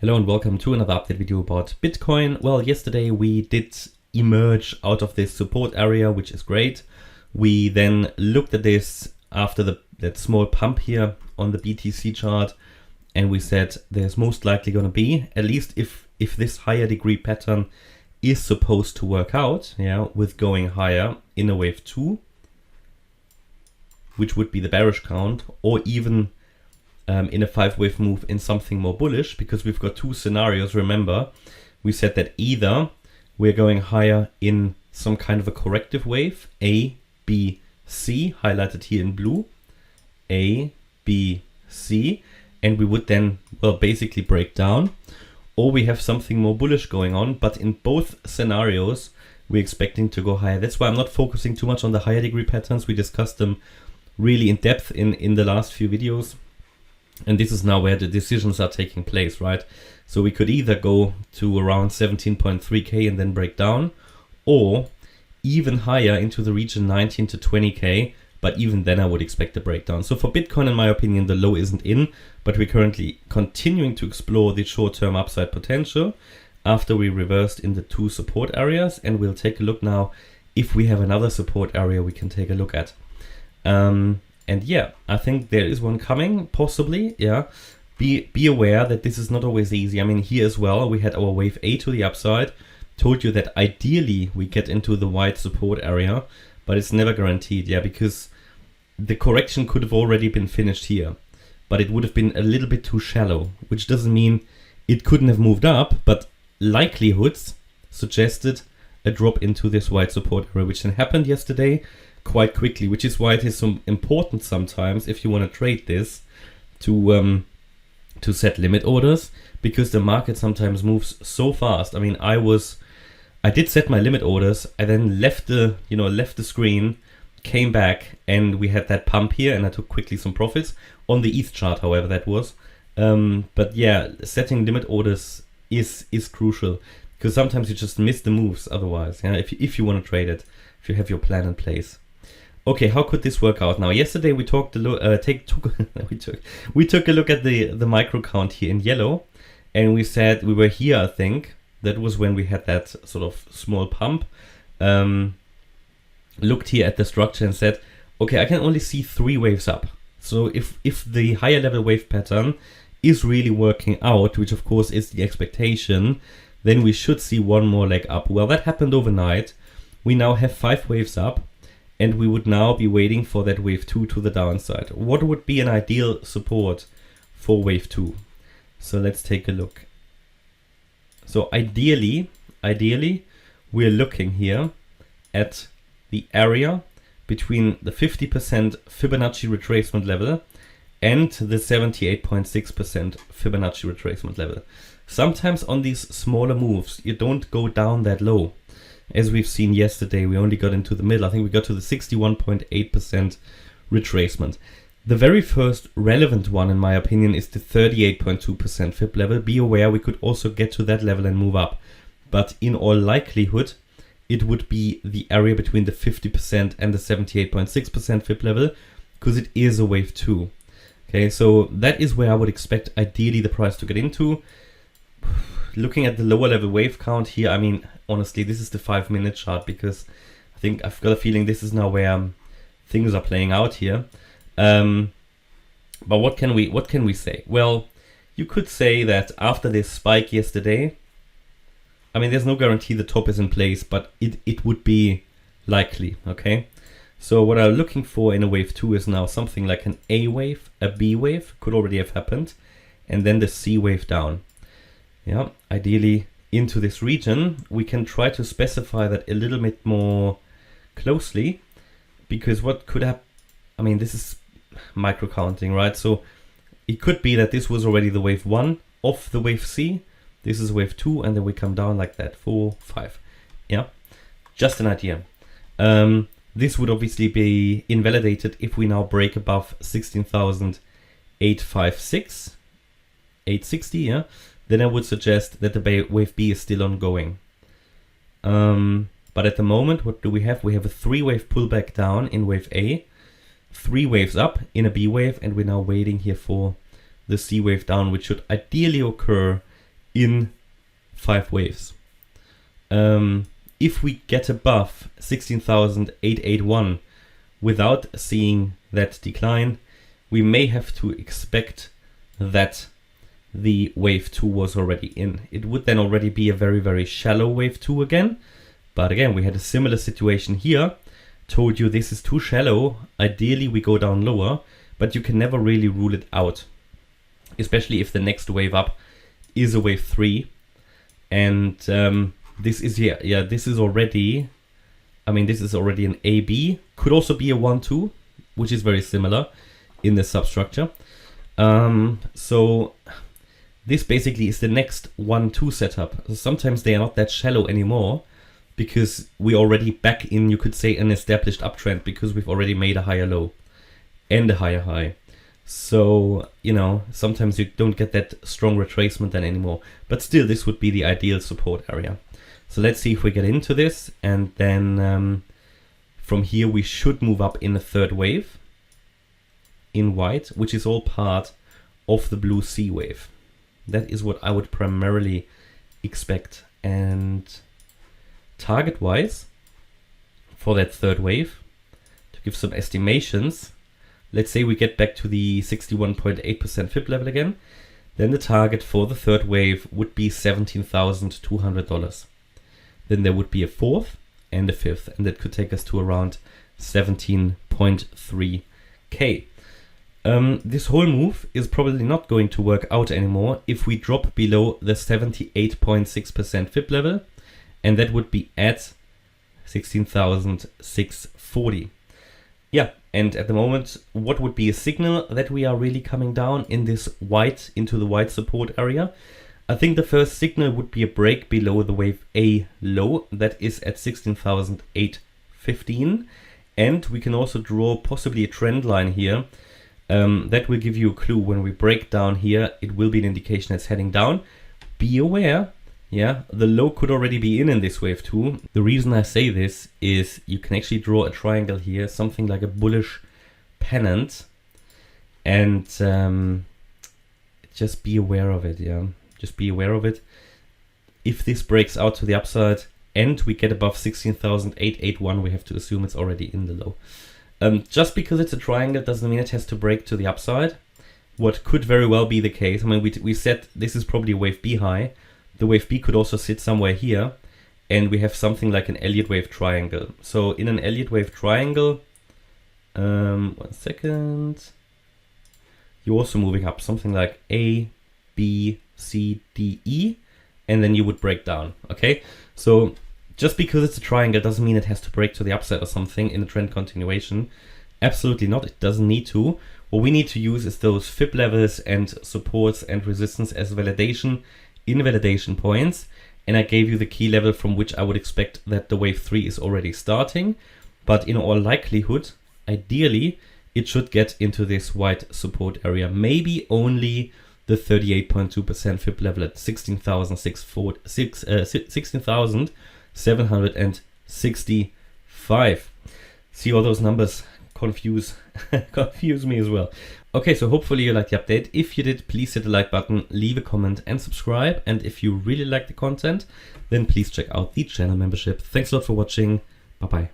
Hello and welcome to another update video about Bitcoin. Well, yesterday we did emerge out of this support area, which is great. We then looked at this after that small pump here on the BTC chart, and we said there's most likely going to be, at least if this higher degree pattern is supposed to work out, with going higher in a wave 2, which would be the bearish count, or even in a 5-wave move in something more bullish, because we've got two scenarios. Remember, we said that either we're going higher in some kind of a corrective wave, A, B, C, highlighted here in blue, A, B, C, and we would then, well, basically break down, or we have something more bullish going on. But in both scenarios, we're expecting to go higher. That's why I'm not focusing too much on the higher degree patterns. We discussed them really in depth in the last few videos. And this is now where the decisions are taking place, right? So we could either go to around 17.3K and then break down, or even higher into the region 19 to 20K, but even then I would expect a breakdown. So for Bitcoin, in my opinion, the low isn't in, but we're currently continuing to explore the short-term upside potential after we reversed in the two support areas, and we'll take a look now if we have another support area we can take a look at. And yeah, I think there is one coming, possibly, Be aware that this is not always easy. I mean, here as well, we had our wave A to the upside, told you that ideally we get into the wide support area, but it's never guaranteed, because the correction could have already been finished here, but it would have been a little bit too shallow, which doesn't mean it couldn't have moved up, but likelihoods suggested a drop into this wide support area, which then happened yesterday quite quickly, which is why it is so important sometimes, if you want to trade this, to set limit orders, because the market sometimes moves so fast. I mean, I did set my limit orders. I then left the screen, came back, and we had that pump here, and I took quickly some profits on the ETH chart, however that was. But yeah, setting limit orders is crucial, because sometimes you just miss the moves otherwise. If you want to trade it, if you have your plan in place. Okay, how could this work out now? Yesterday we took a look at the micro count here in yellow, and we said we were here. I think that was when we had that sort of small pump. Looked here at the structure and said, okay, I can only see 3 waves up. So if the higher level wave pattern is really working out, which of course is the expectation, then we should see one more leg up. Well, that happened overnight. We now have 5 waves up, and we would now be waiting for that wave 2 to the downside. What would be an ideal support for wave 2? So let's take a look. So ideally, we're looking here at the area between the 50% Fibonacci retracement level and the 78.6% Fibonacci retracement level. Sometimes on these smaller moves, you don't go down that low. As we've seen yesterday, we only got into the middle. I think we got to the 61.8% retracement. The very first relevant one, in my opinion, is the 38.2% Fib level. Be aware we could also get to that level and move up. But in all likelihood, it would be the area between the 50% and the 78.6% Fib level, because it is a wave 2. Okay, so that is where I would expect ideally the price to get into. Looking at the lower level wave count here, I mean, honestly, this is the 5-minute chart, because I think I've got a feeling this is now where things are playing out here. But what can we say? Well, you could say that after this spike yesterday, I mean, there's no guarantee the top is in place, but it would be likely, okay? So what I'm looking for in a wave 2 is now something like an A wave, a B wave, could already have happened, and then the C wave down. Ideally into this region. We can try to specify that a little bit more closely, because what could happen, I mean, this is micro counting, right? So it could be that this was already the wave 1 of the wave C. This is wave 2, and then we come down like that, 4, 5. Just an idea. This would obviously be invalidated if we now break above 16,856, 860, then I would suggest that the wave B is still ongoing. But at the moment, what do we have? We have a 3-wave pullback down in wave A, 3 waves up in a B wave, and we're now waiting here for the C wave down, which should ideally occur in 5 waves. If we get above 16,881 without seeing that decline, we may have to expect that the wave 2 was already in. It would then already be a very, very shallow wave 2 again. But again, we had a similar situation here. Told you this is too shallow. Ideally, we go down lower, but you can never really rule it out, especially if the next wave up is a wave 3. And this is this is already, this is already an AB. Could also be a 1-2, which is very similar in the substructure. So this basically is the next 1-2 setup. So sometimes they are not that shallow anymore because we already back in, you could say, an established uptrend because we've already made a higher low and a higher high. So, sometimes you don't get that strong retracement then anymore. But still, this would be the ideal support area. So let's see if we get into this. And then from here, we should move up in the third wave in white, which is all part of the blue sea wave. That is what I would primarily expect. And target-wise, for that third wave, to give some estimations, let's say we get back to the 61.8% FIB level again, then the target for the third wave would be $17,200. Then there would be a fourth and a fifth, and that could take us to around 17.3K. This whole move is probably not going to work out anymore if we drop below the 78.6% FIB level, and that would be at 16,640. Yeah, and at the moment, what would be a signal that we are really coming down in this white, into the white support area? I think the first signal would be a break below the wave A low, that is at 16,815. And we can also draw possibly a trend line here. That will give you a clue. When we break down here, it will be an indication that's heading down. Be aware, the low could already be in this wave 2. The reason I say this is you can actually draw a triangle here, something like a bullish pennant, and just be aware of it. Just be aware of it. If this breaks out to the upside and we get above 16,881, we have to assume it's already in the low. Just because it's a triangle doesn't mean it has to break to the upside. What could very well be the case, we said this is probably a wave B high. The wave B could also sit somewhere here, and we have something like an Elliott Wave triangle. So in an Elliott Wave triangle, 1 second, you're also moving up something like A, B, C, D, E, and then you would break down, okay? So just because it's a triangle doesn't mean it has to break to the upside or something in a trend continuation. Absolutely not, it doesn't need to. What we need to use is those FIB levels and supports and resistance as invalidation points, and I gave you the key level from which I would expect that the wave 3 is already starting, but in all likelihood, ideally, it should get into this white support area, maybe only the 38.2% FIB level at 16,765. See, all those numbers confuse me as well. Okay, so hopefully you liked the update. If you did, please hit the like button, leave a comment and subscribe. And if you really like the content, then please check out the channel membership. Thanks a lot for watching. Bye-bye.